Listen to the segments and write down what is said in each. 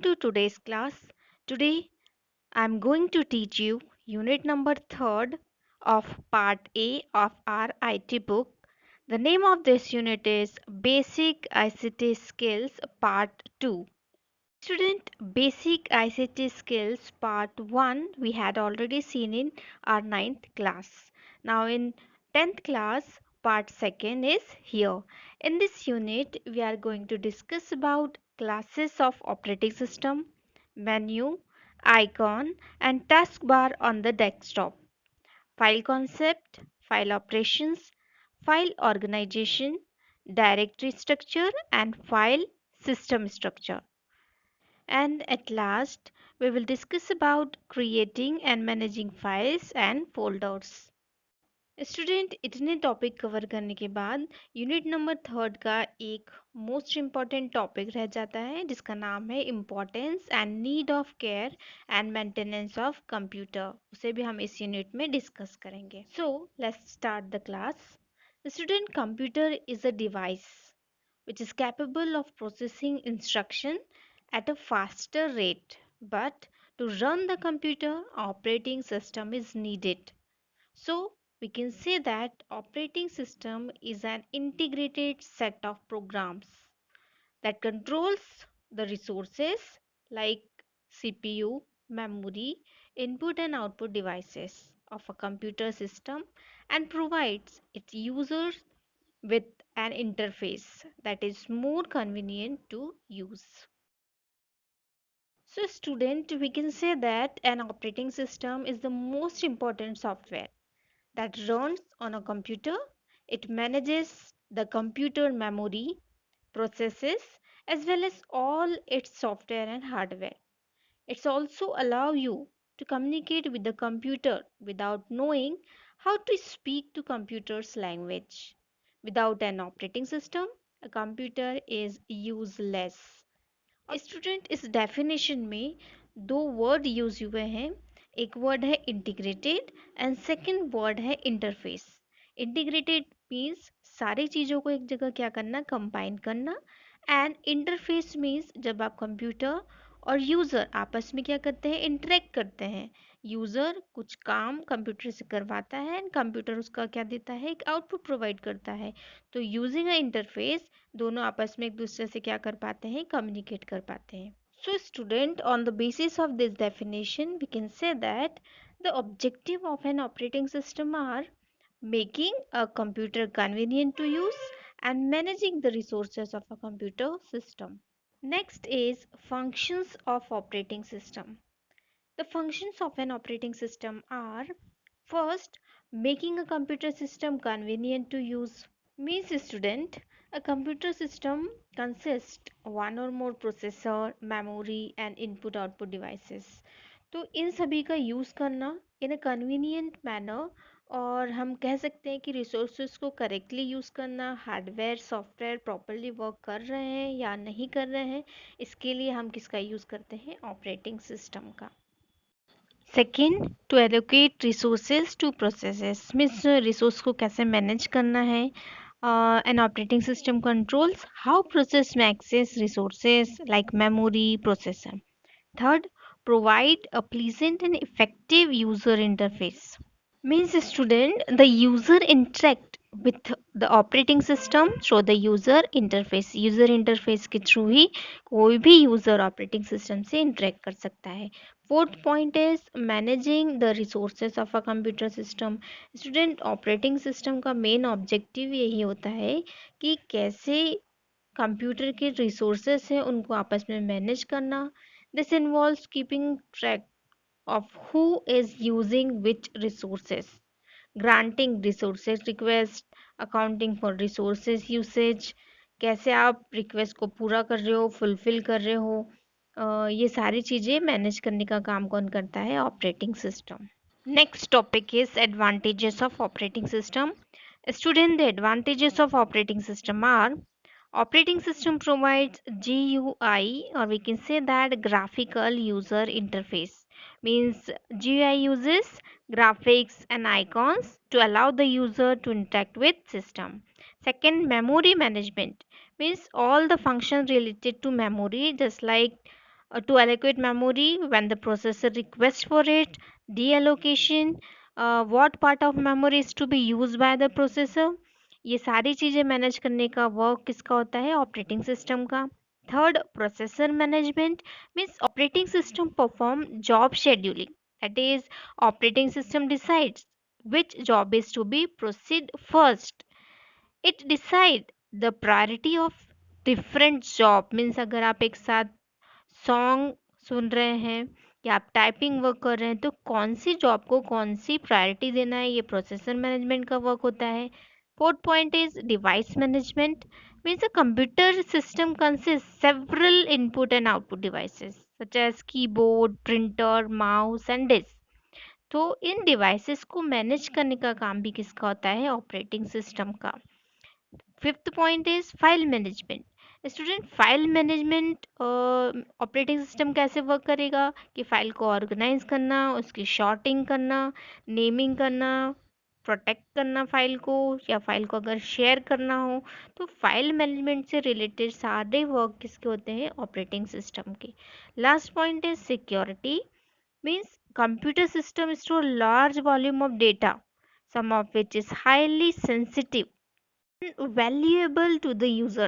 to today's class. Today I'm going to teach you unit number 3rd of part A of our IT book. The name of this unit is Basic ICT Skills Part 2. Student, Basic ICT Skills Part 1 we had already seen in our 9th class. Now in 10th class, Part 2nd is here. In this unit, we are going to discuss about classes of operating system, menu, icon and taskbar on the desktop, file concept, file operations, file organization, directory structure and file system structure. And at last, we will discuss about creating and managing files and folders. Student इतने topic cover करने के बाद unit number 3rd का एक most important topic रह जाता है जिसका नाम है importance and need of care and maintenance of computer. उसे भी हम इस यूनिट में डिस्कस करेंगे। So let's start the class. Student, computer is a device which is capable of processing instruction at a faster rate, but to run the computer operating system is needed. So we can say that operating system is an integrated set of programs that controls the resources like CPU, memory, input and output devices of a computer system and provides its users with an interface that is more convenient to use. So student, we can say that an operating system is the most important software that runs on a computer. It manages the computer memory, processes as well as all its software and hardware. It's also allow you to communicate with the computer without knowing how to speak to computer's language. Without an operating system, a computer is useless. Student, इस definition में दो word use हुए हैं। एक word है integrated and second word है interface. Integrated means सारी चीज़ों को एक जगह क्या करना, कंबाइन करना। एंड इंटरफेस मीन्स जब आप कंप्यूटर और यूज़र आपस में क्या करते हैं, इंटरेक्ट करते हैं। यूज़र कुछ काम कंप्यूटर से करवाता है एंड कंप्यूटर उसका क्या देता है, एक आउटपुट प्रोवाइड करता है। तो यूजिंग अ इंटरफेस दोनों आपस में एक दूसरे से क्या कर पाते हैं, कम्युनिकेट कर पाते हैं। So student, on the basis of this definition we can say that the objective of an operating system are making a computer convenient to use and managing the resources of a computer system. Next is functions of operating system. The functions of an operating system are: first, making a computer system convenient to use. Means student, a computer system consists one or more processor, memory and input output devices. तो इन सभी का use करना इन a convenient manner, और हम कह सकते हैं कि रिसोर्सेज को करेक्टली यूज़ करना, हार्डवेयर सॉफ्टवेयर प्रॉपरली वर्क कर रहे हैं या नहीं कर रहे हैं, इसके लिए हम किसका यूज़ करते हैं, ऑपरेटिंग सिस्टम का। Second, to allocate resources to processes, means resource को कैसे मैनेज करना है। an operating system controls how process may access resources like memory, processor. Third, provide a pleasant and effective user interface. Means student, the user interact with the operating system through the user interface के through ही कोई भी user operating system से interact कर सकता है। Fourth point is managing the resources of a computer system. Student, operating system का main objective यही होता है कि कैसे कंप्यूटर के रिसोर्सेज हैं उनको आपस में मैनेज करना। This involves keeping track of who is using which resources, granting resources request, accounting for resources usage, कैसे आप रिक्वेस्ट को पूरा कर रहे हो, फुलफिल कर रहे हो, ये सारी चीज़ें मैनेज करने का काम कौन करता है, operating system. Next topic is advantages of operating system. Student, the advantages of operating system are: operating system provides GUI, or we can say that graphical user interface. Means GUI uses graphics and icons to allow the user to interact with system. Second, memory management means all the functions related to memory, just like To allocate memory when the processor requests for it, deallocation, what part of memory is to be used by the processor. ये सारी चीज़ें manage करने का work किसका होता है, operating system का. Third, processor management means operating system perform job scheduling. That is operating system decides which job is to be proceed first. It decide the priority of different job. Means अगर आप एक साथ song सुन रहे हैं या आप typing work कर रहे हैं तो कौन सी जॉब को कौन सी प्रायोरिटी देना है, ये प्रोसेसर मैनेजमेंट का वर्क होता है. Fourth point is device management means a computer system consist several input and output devices such as keyboard, printer, mouse and disk. तो इन डिवाइसेस को मैनेज करने का काम भी किसका होता है, ऑपरेटिंग सिस्टम का. Fifth point is file management. Student, file management operating system कैसे वर्क करेगा कि फाइल को ऑर्गेनाइज करना, उसकी शॉर्टिंग करना, नेमिंग करना, प्रोटेक्ट करना फाइल को, या फाइल को अगर शेयर करना हो. तो फाइल मैनेजमेंट से रिलेटेड सारे वर्क किसके होते हैं, ऑपरेटिंग सिस्टम के. Last point is security means computer system store large volume of data, some of which is highly sensitive and valuable to the user.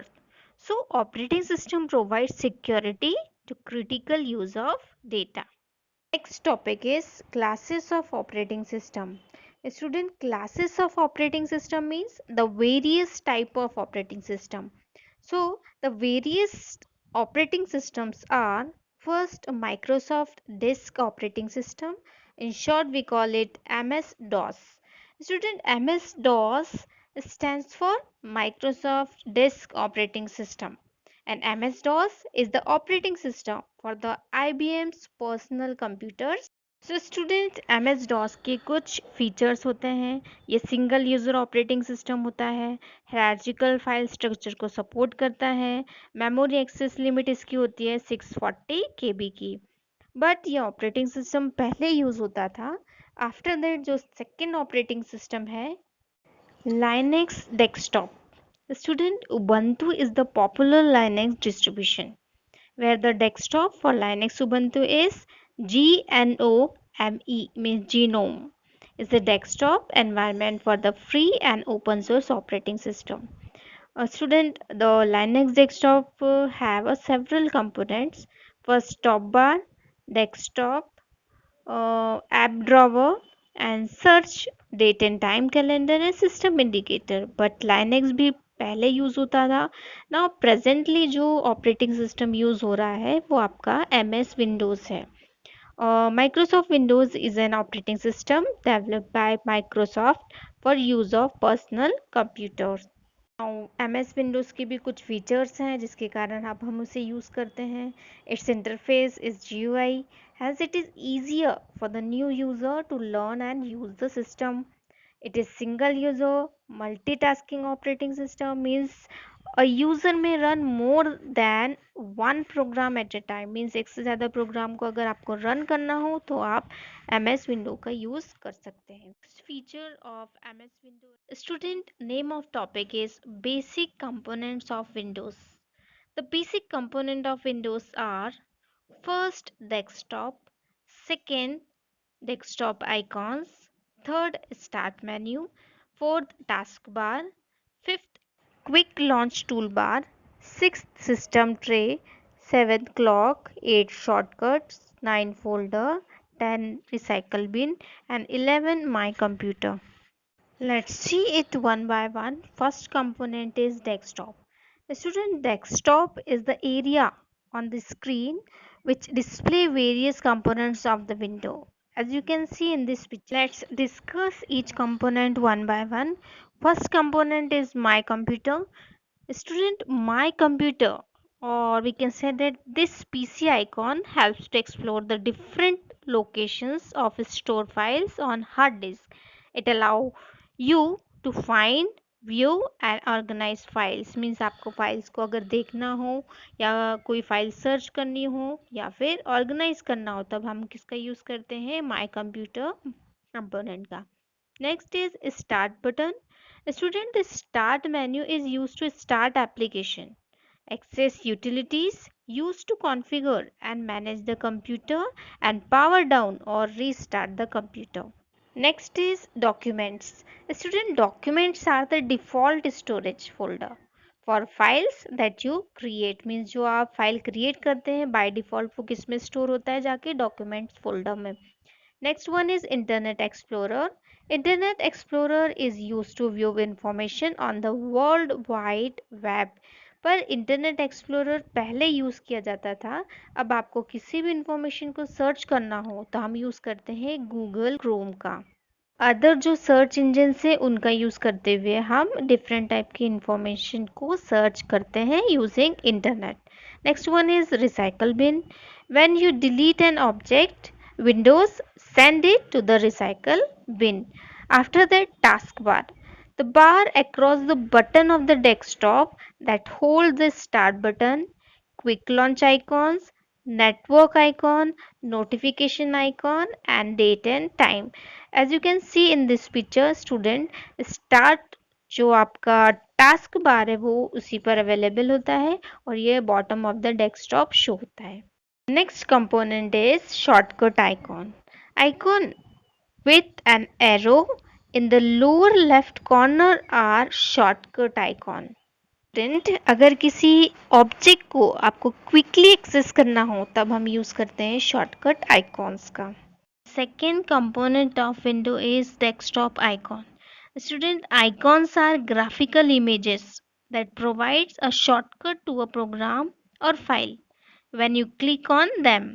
So operating system provides security to critical use of data. Next topic is classes of operating system. Student, classes of operating system means the various type of operating system. So the various operating systems are: first, Microsoft Disk Operating System. In short, we call it MS-DOS. Student, MS-DOS stands for Microsoft Disk Operating System, and MS-DOS is the operating system for the IBM's personal computers. So student M S DOS के कुछ features होते हैं. ये single user operating system होता है, हायरार्चिकल file structure को support करता है, मेमोरी एक्सेस लिमिट इसकी होती है 640 KB की. बट ये ऑपरेटिंग सिस्टम पहले यूज़ होता था. आफ्टर दैट जो सेकेंड ऑपरेटिंग सिस्टम है, Linux desktop. Student, Ubuntu is the popular Linux distribution where the desktop for Linux Ubuntu is GNOME, means GNOME is the desktop environment for the free and open source operating system. A student, the Linux desktop have several components. First, top bar, desktop, app drawer, and search, date and time calendar and system indicator. But Linux भी पहले use होता था. Now presently जो operating system use हो रहा है वो आपका MS विंडोज़ है. Microsoft Windows is an operating system developed by Microsoft for use of personal computers. M S Windows की भी कुछ फीचर्स हैं जिसके कारण अब हम उसे यूज़ करते हैं. It's interface is GUI as it is easier for the new user to learn and use the system. It is single user multitasking operating system means a user may run more than one program at a time. means एक से ज़्यादा programme को अगर आपको run करना हो तो आप MS विंडो का यूज़ कर सकते हैं. Feature of MS window. Student, name of topic is basic components of Windows. The basic component of Windows are: first, desktop; second, desktop icons; third, start menu; fourth, taskbar; fifth, quick launch toolbar; sixth, system tray; seventh, clock; eight, shortcuts; nine, folder; 10, recycle bin; and 11, my computer. Let's see it one by one. First component is desktop. The student, desktop is the area on the screen which display various components of the window. As you can see in this picture, let's discuss each component one by one. First component is my computer. Student, my computer, or we can say that this PC icon helps to explore the different locations of store files on hard disk. It allow you to find, view and organise files. Means आपको files को अगर देखना हो या कोई file search करनी हो या फिर ऑर्गेनाइज करना हो तब हम किसका यूज़ करते हैं, माई कंप्यूटर कंपोनेंट का. Next is start button. Student, the start menu is use to start application. Access utilities used to configure and manage the computer and power down or restart the computer. Next is documents. Student documents are the default storage folder for files that you create. Means जो आप file create करते हैं by default वो किस में store होता है जाके डॉक्यूमेंट्स फोल्डर में. Next one is Internet Explorer. Internet Explorer is used to view information on the World Wide Web. पर इंटरनेट एक्सप्लोरर पहले यूज़ किया जाता था. अब आपको किसी भी इंफॉर्मेशन को सर्च करना हो तो हम यूज़ करते हैं गूगल क्रोम का. अदर जो सर्च इंजन से उनका यूज़ करते हुए हम डिफरेंट टाइप की इंफॉर्मेशन को सर्च करते हैं using internet. Next one is recycle bin. When you delete an object Windows send it to the recycle bin. After that, taskbar. The bar across the button of the desktop that holds the start button, quick launch icons, network icon, notification icon and date and time. As you can see in this picture, student, start जो आपका task bar है वो उसी पर available होता है और ये bottom of the desktop show होता है. Next component is shortcut icon. Icon with an arrow in the lower left corner are shortcut icon. अगर किसी ऑब्जेक्ट को आपको क्विकली एक्सेस करना हो तब हम यूज करते हैं शॉर्टकट आइकॉन्स का. Second component of window is desktop icon. Student, icons are graphical images that provides a shortcut to a program or file. When you click on them,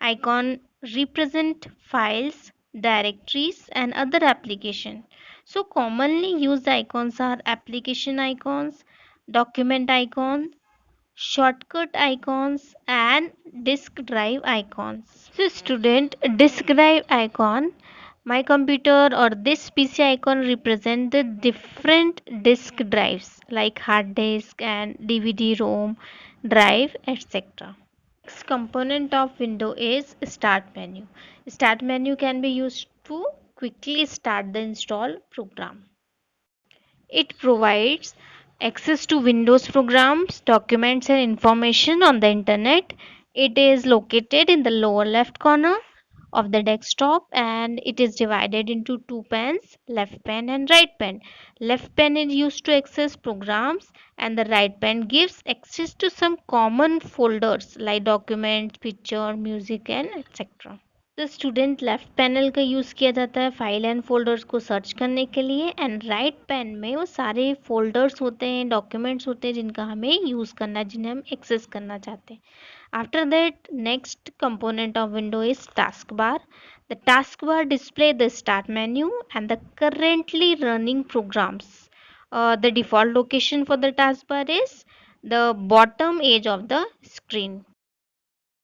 icon represent files, directories and other application. So commonly used icons are application icons, document icons, shortcut icons and disk drive icons. So student, disk drive icon, my computer or this PC icon represent the different disk drives like hard disk and DVD ROM drive etc. Next component of window is start menu. Start menu can be used to quickly start the install program. It provides access to Windows programs, documents and information on the internet. It is located in the lower left corner of the desktop and it is divided into two panes, left pane and right pane. Left pane is used to access programs and the right pane gives access to some common folders like documents, picture, music and etc. तो student left panel का use किया जाता है file and folders को search करने के लिए and right pan में वो सारे फोल्डर्स होते हैं, डॉक्यूमेंट्स होते हैं जिनका हमें यूज़ करना है, जिन्हें हम एक्सेस करना चाहते हैं. After that next component of window is task bar. The task bar display the start menu and the currently running programs. The default location for the taskbar is the bottom edge of the screen.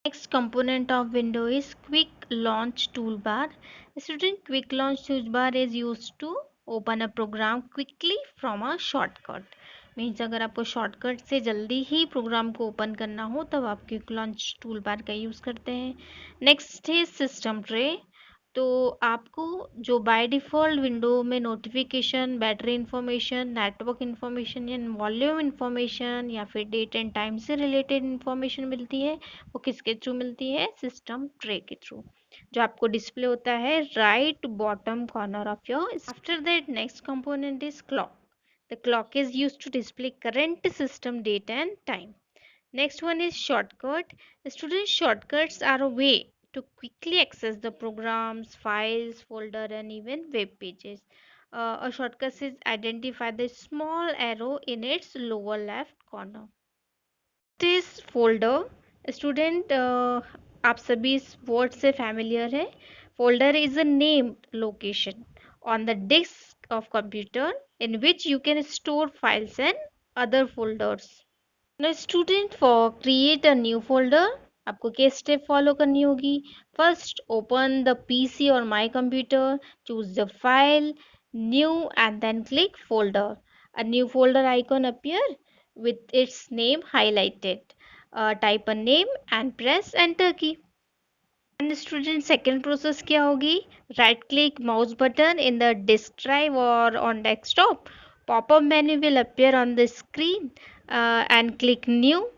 Next component of window is quick launch toolbar. Student, quick launch toolbar is used to open a program quickly from a shortcut. Means अगर आपको shortcut से जल्दी ही programme को open करना हो तब आप quick launch tool bar का यूज़ करते हैं. नेक्स्ट है सिस्टम ट्रे. तो आपको जो बाय डिफ़ॉल्ट विंडो में notification, battery information, network information या वॉल्यूम इंफॉर्मेशन या फिर डेट एंड टाइम से रिलेटेड इंफॉर्मेशन मिलती है वो किसके थ्रू मिलती है? सिस्टम ट्रे के थ्रू, जो आपको डिस्प्ले होता है right bottom corner of your. After that next component is clock. The clock is used to display current system date and time. Next one is shortcut. Student, shortcuts are a way to quickly access the programs, files, folder and even web pages. A shortcut is identify the small arrow in its lower left corner. This folder. Student, आप सभी इस word से familiar है. Folder is a named location on the disk of computer in which you can store files and other folders. Now student, for create a new folder आपको क्या step follow करनी होगी? First open the PC और my computer, choose the file, new and then click folder. A new folder icon appear with its name highlighted. Type a name and press enter key. And student, second process क्या होगी? Right click mouse button in the disk drive or on desktop. Pop-up menu will appear on the screen. and click new.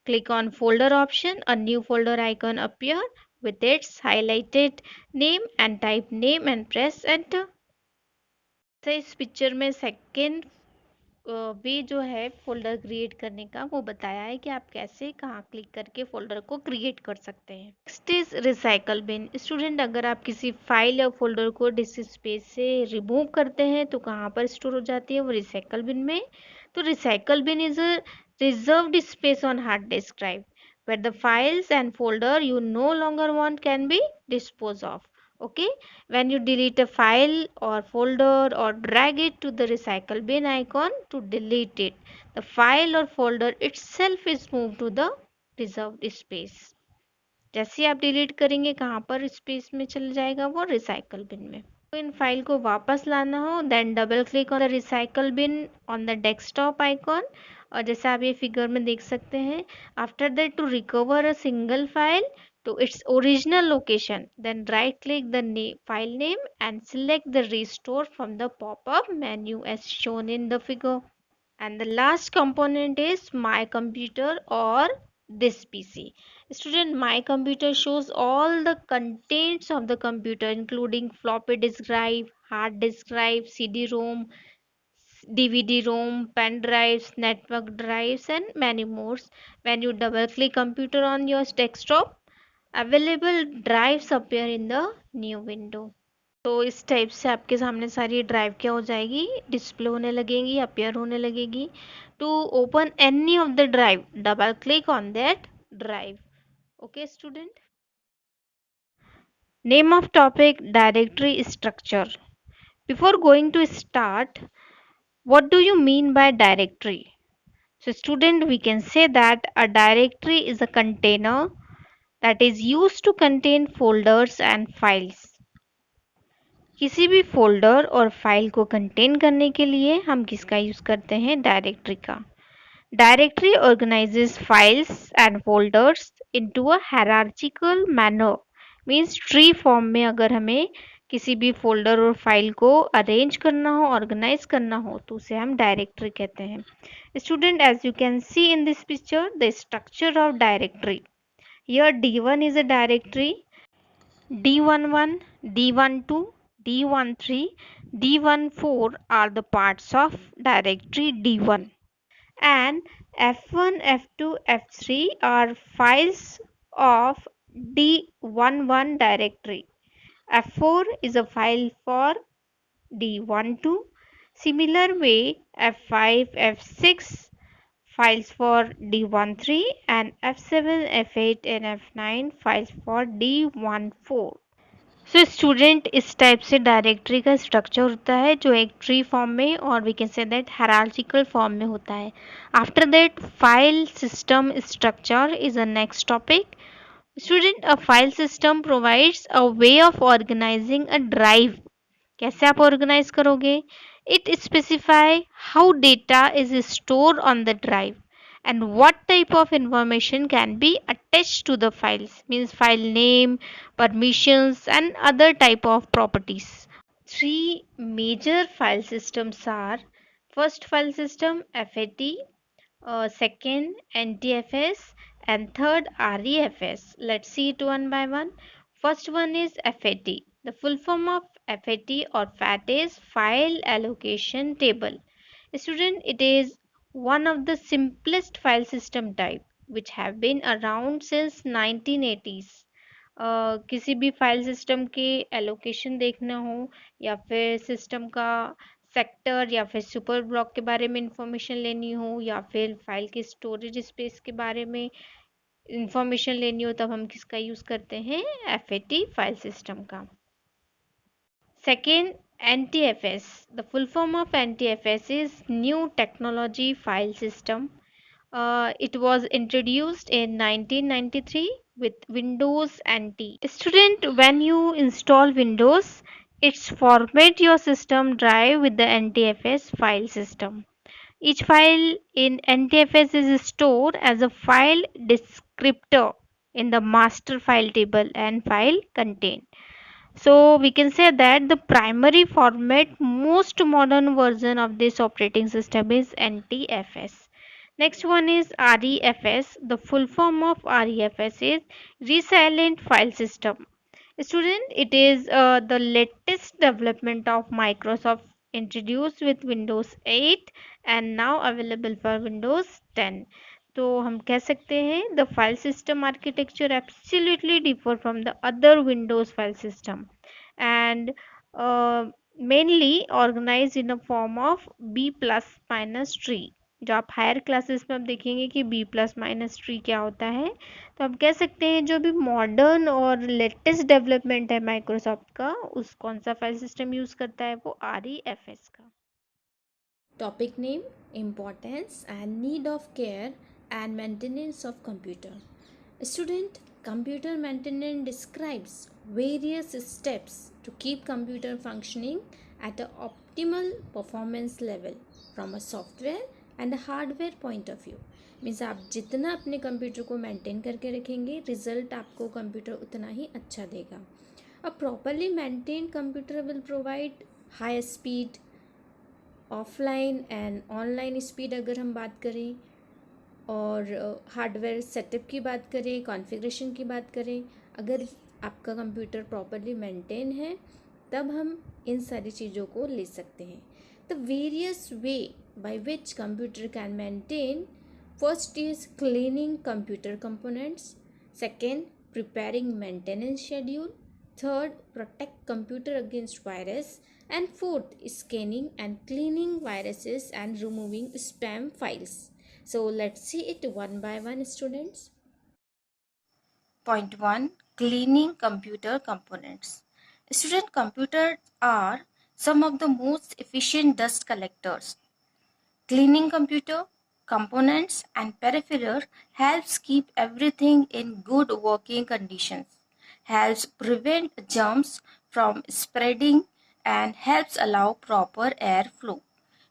Click on folder option. A new folder icon appear with its highlighted name and type name and press enter. तो इस picture में second way जो है folder create करने का वो बताया है कि आप कैसे कहाँ क्लिक करके फोल्डर को क्रिएट कर सकते हैं। Next is recycle bin. Student, अगर आप किसी फाइल या फोल्डर को डिस्क स्पेस से रिमूव करते हैं तो कहाँ पर स्टोर हो जाती है? वो रिसाइकल बिन में। तो recycle bin is a reserved space on hard disk drive where the files and folder you no longer want can be disposed of. Okay, when you delete a file or folder or drag it to the recycle bin icon to delete it, the file or folder itself is moved to the reserved space. जैसे आप delete करेंगे कहाँ पर space में चल जाएगा? वो recycle bin में। तो इन फाइल को वापस लाना हो then double click on the recycle bin on the desktop icon, और जैसे आप ये फिगर में देख सकते हैं, after that to recover a single file to its original location, then right click the file name and select the restore from the pop-up menu as shown in the figure. And the last component is my computer or this PC. Student, my computer shows all the contents of the computer including floppy disk drive, hard disk drive, CD-ROM, DVD-ROM, pen drives, network drives and many more. When you double click computer on your desktop, available drives appear in the new window. तो इस type से आपके सामने सारी drive क्या हो जाएगी? Display होने लगेगी, अपियर होने लगेगी. To open any of the drive, double click on that drive. Okay student. Name of topic directory structure. Before going to start, what do you mean by directory? So student, we can say that a directory is a container that is used to contain folders and files. किसी भी folder और file को contain करने के लिए हम किसका use करते हैं? डायरेक्टरी का. Directory organizes files and folders into a hierarchical manner. Means tree form में अगर हमें किसी भी फोल्डर और फाइल को अरेंज करना हो, ऑर्गेनाइज करना हो, तो उसे हम डायरेक्टरी कहते हैं. Student, as you can see in this picture the structure of directory. Here D1 is a directory. D11, D12, D13, D14 are the parts of directory D1, and F1, F2, F3 are files of D11 directory. F4 is a file for D12. Similar way, F5, F6 files for D13 and F7, F8 and F9 files for D14. So student, इस type से directory का structure होता है जो एक tree form में और we can say that hierarchical form में होता है. After that file system structure is a next topic. Student, a file system provides a way of organizing a drive. कैसे आप ऑर्गेनाइज करोगे? It specify how data is store on the drive and what type of information can be attached to the files, means file name, permissions and other type of properties. Three major file systems are: first file system FAT, second NTFS and third REFS. Let's see it one by one. First one is FAT. The full form of FAT or FAT is file allocation table. Student, it is one of the simplest file system type which have been around since 1980s. किसी भी file system के allocation देखना हो या फिर system का sector या फिर सुपर ब्लॉक के बारे में इंफॉर्मेशन लेनी हो या फिर फाइल के स्टोरेज स्पेस के बारे में इंफॉर्मेशन लेनी हो, तब हम किसका यूज़ करते हैं? FAT फाइल सिस्टम का. Second, NTFS. The full form of NTFS is New Technology File System. It was introduced in 1993 with Windows NT. Student, when you install Windows, it's format your system drive with the NTFS file system. Each file in NTFS is stored as a file descriptor in the master file table and file content. So we can say that the primary format most modern version of this operating system is NTFS. Next one is REFS. The full form of REFS is Resilient File System. Student, it is the latest development of Microsoft introduced with Windows 8 and now available for Windows 10. तो हम कह सकते हैं the file system architecture absolutely differ from the other Windows file system and mainly organized in a form of B plus minus tree. जो आप higher classes में आप देखेंगे कि बी प्लस माइनस ट्री क्या होता है, तो आप कह सकते हैं जो भी मॉडर्न और लेटेस्ट डेवलपमेंट है माइक्रोसॉफ्ट का, उस कौन सा फाइल सिस्टम यूज़ करता है, वो REFS का. Topic name: Importance and need of care and maintenance of computer. Student, computer maintenance describes various steps to keep computer functioning at an optimal performance level from a software and a hardware point of view. Means आप जितना अपने computer को maintain करके रखेंगे, result आपको computer उतना ही अच्छा देगा. A properly maintain computer will provide high speed, offline and online speed अगर हम बात करें, और हार्डवेयर सेटअप की बात करें, कॉन्फ़िगरेशन की बात करें, अगर आपका कंप्यूटर प्रॉपरली मेंटेन है तब हम इन सारी चीज़ों को ले सकते हैं. The various way by which computer can maintain: first is cleaning computer components, second preparing maintenance schedule, third protect computer against virus, and fourth scanning and cleaning viruses and removing spam files. So let's see it one by one, students. Point 1. Cleaning computer components. Student, computers are some of the most efficient dust collectors. Cleaning computer components and peripherals helps keep everything in good working conditions, helps prevent germs from spreading and helps allow proper air flow.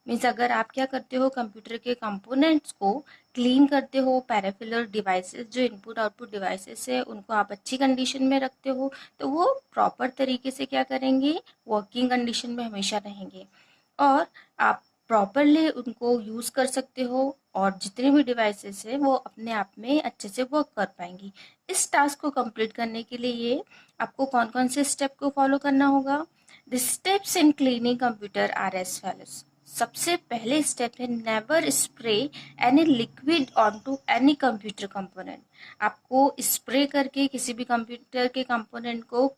Means अगर आप क्या करते हो, computer के components को clean करते हो, पैराफिलर devices जो इनपुट आउटपुट डिवाइसेस है उनको आप अच्छी कंडीशन में रखते हो, तो वो प्रॉपर तरीके से क्या करेंगे, वर्किंग कंडीशन में हमेशा रहेंगे और आप प्रॉपरली उनको यूज़ कर सकते हो और जितने भी डिवाइसेस है वो अपने आप में अच्छे से वर्क कर पाएंगी. इस टास्क को कंप्लीट करने के लिए आपको कौन कौन से स्टेप को फॉलो करना होगा. The steps in cleaning computer are as follows. सबसे पहले स्टेप है never spray any liquid on to any computer component. आपको स्प्रे करके किसी भी कंप्यूटर के कंपोनेंट को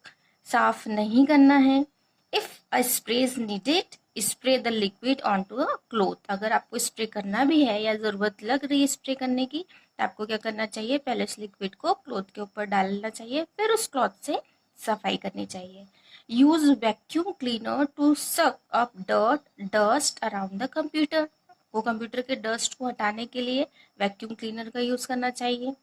साफ नहीं करना है. If a spray is needed, spray the liquid on to a cloth. अगर आपको स्प्रे करना भी है या ज़रूरत लग रही है स्प्रे करने की, तो आपको क्या करना चाहिए, पहले उस लिक्विड को क्लोथ के ऊपर डालना चाहिए, फिर उस क्लॉथ से सफाई करनी चाहिए. Use vacuum cleaner to suck up dust around the computer. वो कंप्यूटर के डस्ट को हटाने के लिए वैक्यूम क्लीनर का यूज करना चाहिए.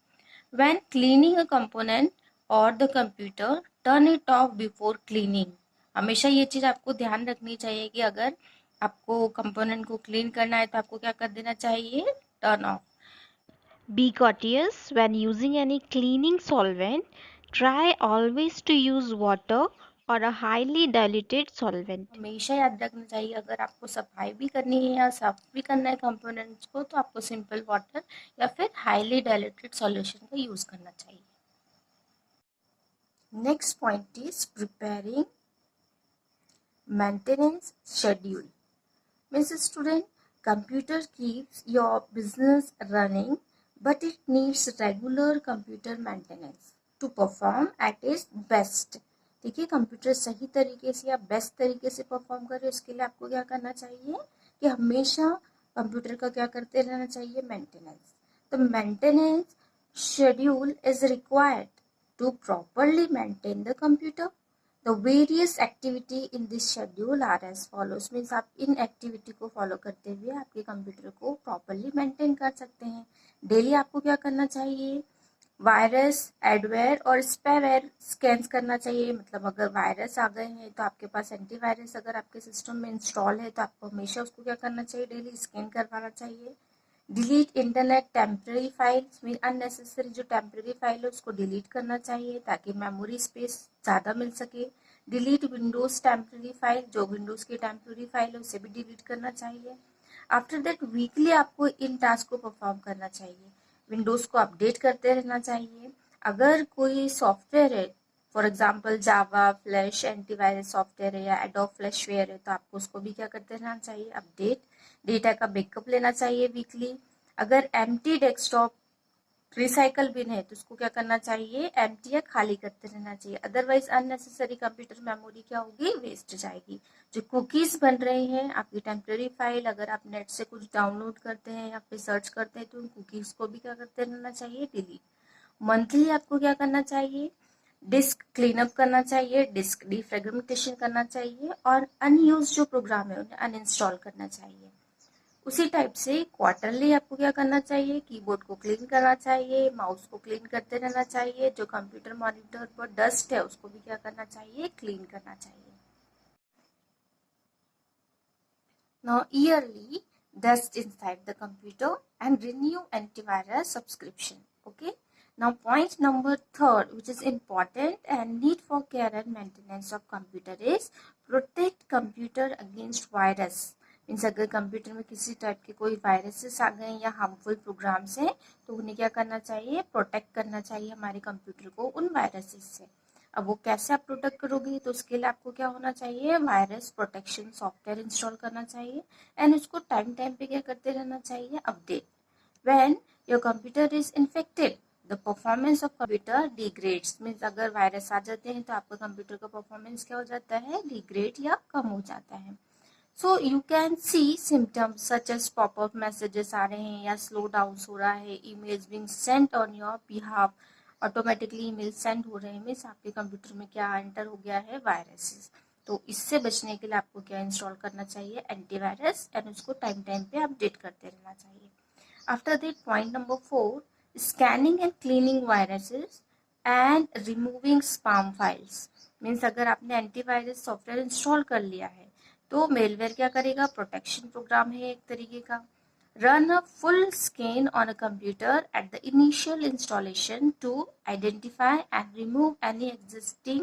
व्हेन क्लीनिंग अ कंपोनेंट और the computer, turn it of before cleaning. हमेशा ये चीज आपको ध्यान रखनी चाहिए कि अगर आपको कंपोनेंट को क्लीन करना है तो आपको क्या कर देना चाहिए, turn off. Be courteous when using any cleaning solvent. Try always to use water or a highly diluted solvent. हमेशा याद रखना चाहिए अगर आपको सफाई भी करनी है या साफ भी करना है कंपोनेंट्स को, तो आपको सिंपल वाटर या फिर हाईली डाइल्यूटेड सॉल्यूशन का यूज करना चाहिए. Next point is preparing maintenance schedule. Means student, computer keeps your business running but it needs regular computer maintenance to perform at its best. देखिए, computer सही तरीके से या बेस्ट तरीके से परफॉर्म करे उसके लिए आपको क्या करना चाहिए कि हमेशा कंप्यूटर का क्या करते रहना चाहिए, मेंटेनेंस. तो maintenance schedule is required to properly maintain the computer. The various activity in this schedule are as follows. Means आप इन एक्टिविटी को फॉलो करते हुए आपके कंप्यूटर को प्रॉपरली मेंटेन कर सकते हैं. डेली आपको क्या करना चाहिए, वायरस, एडवेयर और स्पाइवेयर स्कैन करना चाहिए. मतलब अगर वायरस आ गए हैं तो आपके पास एंटीवायरस अगर आपके सिस्टम में इंस्टॉल है तो आपको हमेशा उसको क्या करना चाहिए, डेली स्कैन करवाना चाहिए. Delete internet temporary files. Mean unnecessary जो टेम्पररी फाइल है उसको डिलीट करना चाहिए ताकि मेमोरी स्पेस ज़्यादा मिल सके. Delete Windows temporary file. जो विंडोज़ की टेम्पररी फाइल है उसे भी डिलीट करना चाहिए. आफ्टर दैट वीकली आपको इन टास्क को परफॉर्म करना चाहिए। विंडोज़ को अपडेट करते रहना चाहिए। अगर कोई सॉफ्टवेयर है, for example Java, flash, antivirus software है या एडोब फ्लैशवेयर है, तो आपको उसको भी क्या करते रहना चाहिए, अपडेट। डेटा का बैकअप लेना चाहिए वीकली। अगर एम्प्टी डेस्कटॉप रिसाइकल बिन है तो उसको क्या करना चाहिए, एम्प्टी या खाली करते रहना चाहिए। अदरवाइज अननेसेसरी कंप्यूटर मेमोरी क्या होगी, वेस्ट जाएगी। जो कुकीज बन रहे हैं आपकी टेम्परेरी फाइल, अगर आप नेट से कुछ डाउनलोड करते हैं या फिर सर्च करते हैं तो उन कुकीज को भी क्या करते रहना चाहिए, डिलीट। मंथली आपको क्या करना चाहिए, डिस्क क्लीनअप करना चाहिए, डिस्क डिफ्रेगमेंटेशन करना चाहिए और अनयूज जो प्रोग्राम है उन्हें अनइंस्टॉल करना चाहिए। उसी टाइप से क्वार्टरली आपको क्या करना चाहिए, कीबोर्ड को क्लीन करना चाहिए, माउस को क्लीन करते रहना चाहिए, जो कंप्यूटर मॉनिटर पर डस्ट है उसको भी क्या करना चाहिए, क्लीन करना चाहिए। Now yearly dust inside the computer and renew antivirus subscription. Okay, now point number third, which is important and need for care and maintenance of computer, is protect computer against virus. Means अगर computer में किसी type के कोई viruses आ गए या harmful programmes हैं तो उन्हें क्या करना चाहिए, प्रोटेक्ट करना चाहिए हमारे कंप्यूटर को उन वायरसेस से। अब वो कैसे आप प्रोटेक्ट करोगे, तो उसके लिए आपको क्या होना चाहिए, वायरस प्रोटेक्शन सॉफ्टवेयर इंस्टॉल करना चाहिए एंड उसको टाइम टाइम पे क्या करते रहना चाहिए, update. When your computer is infected the performance of computer degrades. Means अगर वायरस आ जाते हैं तो आपका कंप्यूटर का परफॉर्मेंस क्या हो जाता है, डिग्रेड या कम हो जाता है। So you can see symptoms such as popup messages आ रहे हैं या स्लो डाउन हो रहा है, emails being sent on your behalf, automatically email send हो रहे हैं, मीन्स आपके कंप्यूटर में क्या एंटर हो गया है, वायरसेस। तो इससे बचने के लिए आपको क्या इंस्टॉल करना चाहिए, एंटीवायरस, एंड उसको टाइम टाइम पे अपडेट करते रहना चाहिए। After that point number 4, scanning and cleaning viruses and removing spam files. Means अगर आपने एंटीवायरस सॉफ्टवेयर इंस्टॉल कर लिया है तो मेलवेयर क्या करेगा, प्रोटेक्शन प्रोग्राम है एक तरीके का। Run a full scan on a computer at the initial installation to identify and remove any existing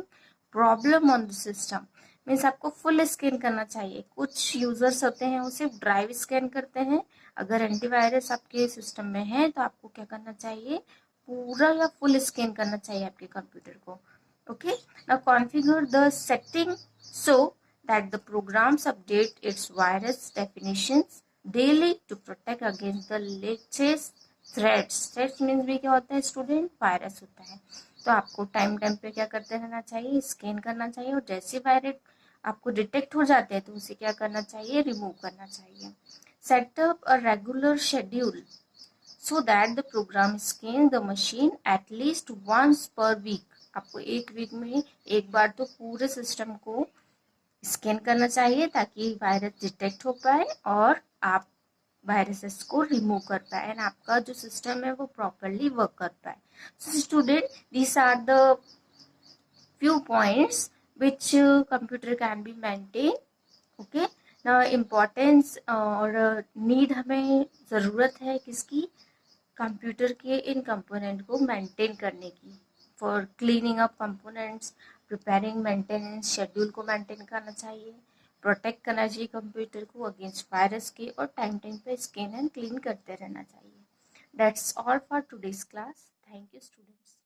problem on the system. Means आपको फुल स्कैन करना चाहिए। कुछ यूजर्स होते हैं वो सिर्फ ड्राइव स्कैन करते हैं, अगर एंटीवायरस आपके सिस्टम में है तो आपको क्या करना चाहिए, पूरा या फुल स्कैन करना चाहिए आपके कंप्यूटर को। Okay, now configure the setting so that the programs update its virus definitions daily to protect against the latest threats. Threats means भी क्या होता है स्टूडेंट, वायरस होता है। तो आपको टाइम टाइम पे क्या करते रहना चाहिए, स्कैन करना चाहिए और जैसे वायरस आपको डिटेक्ट हो जाते हैं तो उसे क्या करना चाहिए, रिमूव करना चाहिए। Set up a regular schedule so that the program scans the machine at least once per week. आपको एक वीक में एक बार तो पूरे सिस्टम को स्कैन करना चाहिए ताकि वायरस डिटेक्ट हो पाए और आप वायरसेस को रिमूव कर पाए एंड आपका जो सिस्टम है वो प्रॉपरली वर्क कर पाए। So student, these are the few points which computer can be maintained. Okay, ना इम्पोर्टेंस और नीड हमें ज़रूरत है किसकी, कंप्यूटर के इन कंपोनेंट को मेंटेन करने की, for cleaning up components, preparing maintenance schedule को मेंटेन करना चाहिए, प्रोटेक्ट करना चाहिए कंप्यूटर को अगेंस्ट वायरस के और टाइम टाइम पे स्कैन एंड क्लीन करते रहना चाहिए। That's all for today's class. Thank you students.